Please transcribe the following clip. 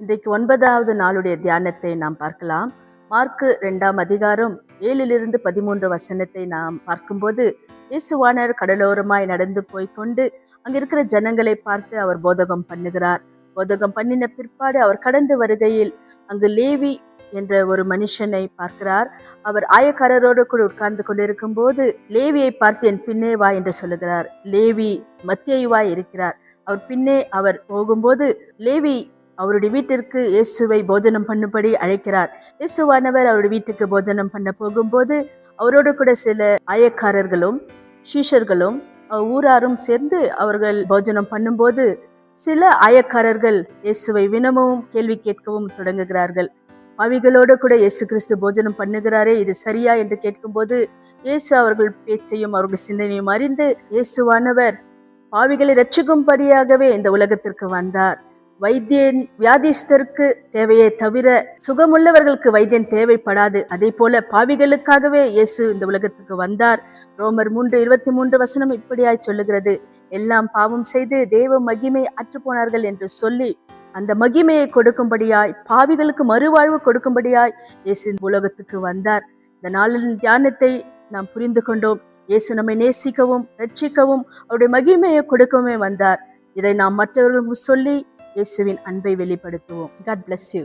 இன்றைக்கு 9வது நாளுடைய தியானத்தை நாம் பார்க்கலாம். மார்க்கு 2ஆம் அதிகாரம் 7 13 வசனத்தை நாம் பார்க்கும்போது, இயேசுவானவர் கடலோரமாய் நடந்து போய்க்கொண்டு அங்க இருக்கிற ஜனங்களை பார்த்து அவர் போதகம் பண்ணுகிறார். போதகம் பண்ணின பிற்பாடு அவர் கடந்து வருகையில் அங்கு லேவி என்ற ஒரு மனுஷனை பார்க்கிறார். அவர் ஆயக்காரரோடு கூட உட்கார்ந்து கொண்டிருக்கும் போது லேவியை பார்த்து என் பின்னே வா என்று சொல்லுகிறார். லேவி மத்தேயுவாய் இருக்கிறார். அவர் பின்னே அவர் போகும்போது லேவி அவருடைய வீட்டிற்கு இயேசுவை போஜனம் பண்ணும்படி அழைக்கிறார். இயேசுவானவர் அவருடைய வீட்டுக்கு போஜனம் பண்ண போகும்போது அவரோடு கூட சில ஆயக்காரர்களும் சீஷர்களும் ஊராரும் சேர்ந்து அவர்கள் போஜனம் பண்ணும்போது சில ஆயக்காரர்கள் இயேசுவை வினமும் கேள்வி கேட்கவும் தொடங்குகிறார்கள். பாவிகளோடு கூட இயேசு கிறிஸ்து போஜனம் பண்ணுகிறாரே, இது சரியா என்று கேட்கும்போது இயேசு அவர்கள் பேச்சையும் அவர்கள் சிந்தனையும் அறிந்து இயேசுவானவர் பாவிகளை ரட்சிக்கும்படியாகவே இந்த உலகத்திற்கு வந்தார். வைத்தியன் வியாதிஸ்தருக்கு தேவையே தவிர சுகமுள்ளவர்களுக்கு வைத்தியன் தேவைப்படாது. அதே போல பாவிகளுக்காகவே இயேசு இந்த உலகத்துக்கு வந்தார். ரோமர் 3:23 வசனம் இப்படியாய் சொல்லுகிறது, எல்லாம் பாவம் செய்து தேவ மகிமை அற்றுப்போனார்கள் என்று சொல்லி அந்த மகிமையை கொடுக்கும்படியாய், பாவிகளுக்கு மறுவாழ்வு கொடுக்கும்படியாய் இயேசு இந்த உலகத்துக்கு வந்தார். இந்த நாளின் தியானத்தை நாம் புரிந்து கொண்டோம். இயேசு நம்மை நேசிக்கவும் ரட்சிக்கவும் அவருடைய மகிமையை கொடுக்கவே வந்தார். இதை நாம் மற்றவர்களுக்கு சொல்லி இயேசுவின் அன்பை வெளிப்படுத்துவோம். God bless you.